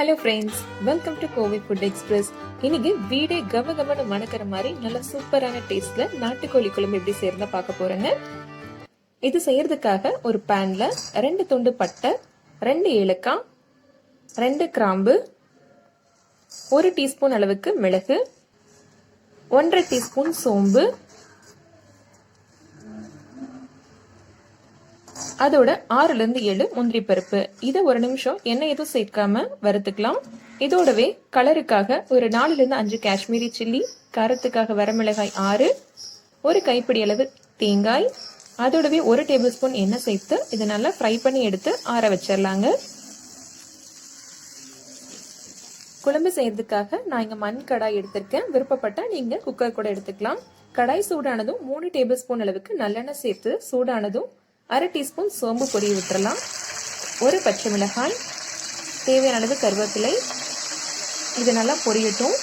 Hello friends, welcome to Kovai food express. இன்னைக்கு வீடே கமகமன்னு மணக்கிற மாதிரி நல்ல சூப்பரான டேஸ்ட்ல நாட்டுக்கோழி குழம்பு எப்படி செய்யறத பார்க்க போறேங்க. இது செய்யறதுக்காக ஒரு பேன்ல 2 துண்டு பட்டை, 2 ஏலக்காய், 2 கிராம்பு, 1 டீஸ்பூன் அளவுக்கு மிளகு, 1.5 டீஸ்பூன் சோம்பு, அதோட 6ல இருந்து 7 முந்திரி பருப்பு. இதை ஒரு நிமிஷம் எண்ணெய் எதுவும் சேர்க்காம வறுத்துக்கலாம். இதோடவே கலருக்காக ஒரு 4ல இருந்து 5 காஷ்மீரி சில்லி, காரத்துக்காக வரமிளகாய் 6, ஒரு கைப்பிடி அளவு தேங்காய், அதோடவே 1 டேபிள் ஸ்பூன் எண்ணெய் சேர்த்து இதை நல்லா ஃப்ரை பண்ணி எடுத்து ஆற வச்சிடலாங்க. குழம்பு செய்யறதுக்காக நான் இங்க மண் கடாய் எடுத்திருக்கேன். விருப்பப்பட்டா நீங்க குக்கர் கூட எடுத்துக்கலாம். கடாய் சூடானதும் 3 டேபிள் ஸ்பூன் அளவுக்கு நல்லெண்ணெய் சேர்த்து சூடானதும் 1/2 டீஸ்பூன் சோம்பு பொடி விட்டுறலாம். 1 பச்சை மிளகாய், தேவையான அளவு கருவேப்பிலை. இது நல்லா பொரியட்டும்.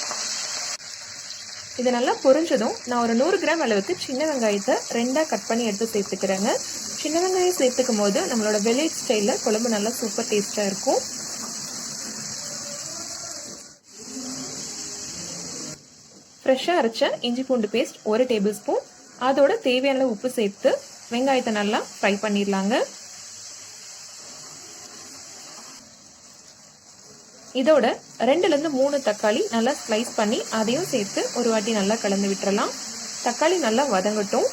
இது நல்லா பொரிஞ்சதும் நான் ஒரு 100 கிராம் அளவுக்கு சின்ன வெங்காயத்தை 2ஆ கட் பண்ணி எடுத்து சேர்த்துக்கிறேங்க. சின்ன வெங்காயம் சேர்த்துக்கும் போது நம்மளோட வில்லேஜ் ஸ்டைலில் குழம்பு நல்லா சூப்பர் டேஸ்டாக இருக்கும். ஃப்ரெஷ்ஷாக அரைச்ச இஞ்சி பூண்டு பேஸ்ட் 1 டேபிள் ஸ்பூன், அதோட தேவையான உப்பு சேர்த்து வெங்காயத்தை நல்லா ஃப்ரை பண்ணிடலாங்க. இதோட 2ல இருந்து 3 தக்காளி நல்லா ஸ்லைஸ் பண்ணி அதையும் சேர்த்து ஒரு வாட்டி நல்லா கலந்து விட்டுறலாம். தக்காளி நல்லா வதங்கட்டும்.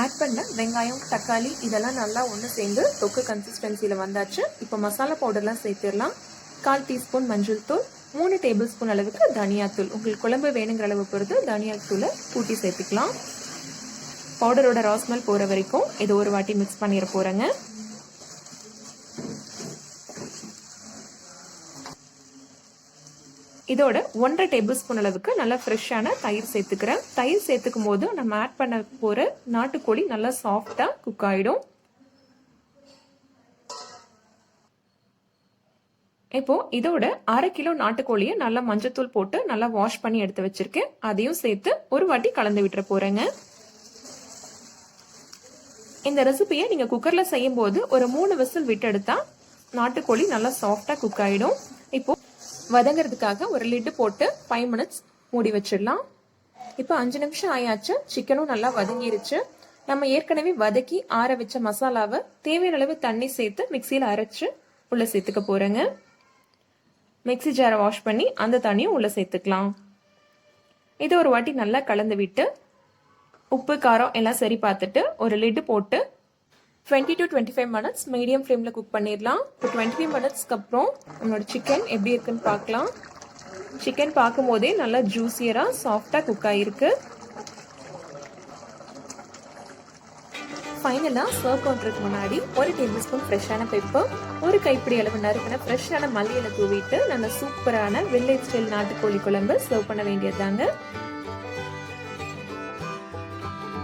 ஆட் பண்ண வெங்காயம், தக்காளி இதெல்லாம் நல்லா ஒன்று சேர்ந்து தொக்கு கன்சிஸ்டன்சியில் வந்தாச்சு. இப்போ மசாலா பவுடர்லாம் சேர்த்துடலாம். 1/4 டீஸ்பூன் மஞ்சள் தூள், 3 டேபிள் ஸ்பூன் அளவுக்கு தனியாத்தூள். உங்களுக்கு குழம்பு வேணுங்கிற அளவு பொறுத்து தனியாத்தூளை கூட்டி சேர்த்துக்கலாம். பவுடரோட ராஸ்மெல் போகிற வரைக்கும் இது ஒரு வாட்டி மிக்ஸ் பண்ணிட போகிறேங்க. இதோட 1.5 டேபிள் ஸ்பூன் அளவுக்கு நல்லா ஃப்ரெஷ்ஷான தயிர் சேர்த்துக்கிறேன். தயிர் சேர்த்துக்கும் போது நம்ம ஆட் பண்ண போகிற நாட்டுக்கோழி நல்லா சாஃப்டாக குக் ஆகிடும். இப்போ இதோட 1/2 கிலோ நாட்டுக்கோழியை நல்லா மஞ்சத்தூள் போட்டு நல்லா வாஷ் பண்ணி எடுத்து வச்சிருக்கேன். அதையும் சேர்த்து ஒரு வாட்டி கலந்து விட்டுற போறேங்க. இந்த ரெசிபியை நீங்க குக்கர்ல செய்யும் போது ஒரு 3 விசில் விட்டு எடுத்தா நாட்டுக்கோழி நல்லா சாஃப்டா குக் ஆயிடும். இப்போ வதங்கிறதுக்காக ஒரு லிட்டு போட்டு 5 மினிட்ஸ் மூடி வச்சிடலாம். இப்போ 5 நிமிஷம் ஆயாச்சு. சிக்கனும் நல்லா வதங்கிருச்சு. நம்ம ஏற்கனவே வதக்கி ஆற வச்ச மசாலாவை தேவையான அளவு தண்ணி சேர்த்து மிக்சியில் அரைச்சு உள்ள சேர்த்துக்க போறேங்க. மிக்ஸி ஜாரை வாஷ் பண்ணி அந்த தண்ணியும் உள்ள சேர்த்துக்கலாம். இதை ஒரு வாட்டி நல்லா கலந்து விட்டு உப்பு காரம் எல்லாம் சரி பார்த்துட்டு ஒரு லிட்டு போட்டு 20 to 25 மினிட்ஸ் மீடியம் ஃப்ளேமில் குக் பண்ணிடலாம். இப்போ 25 மினிட்ஸ்க்கு அப்புறம் நம்மளோட சிக்கன் எப்படி இருக்குன்னு பார்க்கலாம். சிக்கன் பார்க்கும் போதே நல்லா ஜூசியராக சாஃப்டாக குக் ஆகிருக்கு. ஃபைனலாக சர்வ் பண்ணுறதுக்கு முன்னாடி 1 டேபிள் ஸ்பூன் ஃப்ரெஷ்ஷான பெப்பர், ஒரு கைப்பிடி அளவு நறுக்கின ஃப்ரெஷ்ஷான மல்லியில தூவிட்டு நல்ல சூப்பரான வில்லேஜ் ஸ்டைல் நாட்டுக்கோழி குழம்பு சர்வ் பண்ண வேண்டியதுதாங்க.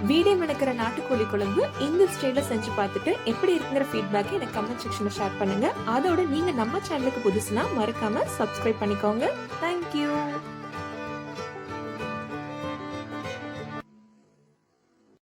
வீடே மணக்கிற நாட்டுக்கோழி குழம்பு இந்த ஸ்டைல செஞ்சு பார்த்துட்டு எப்படி இருக்குங்கிற ஃபீட்பேக் எனக்கு கமெண்ட் செக்ஷன்ல ஷேர் பண்ணுங்க. அதோட நீங்க நம்ம சேனலுக்கு புதுசுனா மறக்காம சப்ஸ்கிரைப் பண்ணிக்கோங்க. தேங்க்யூ.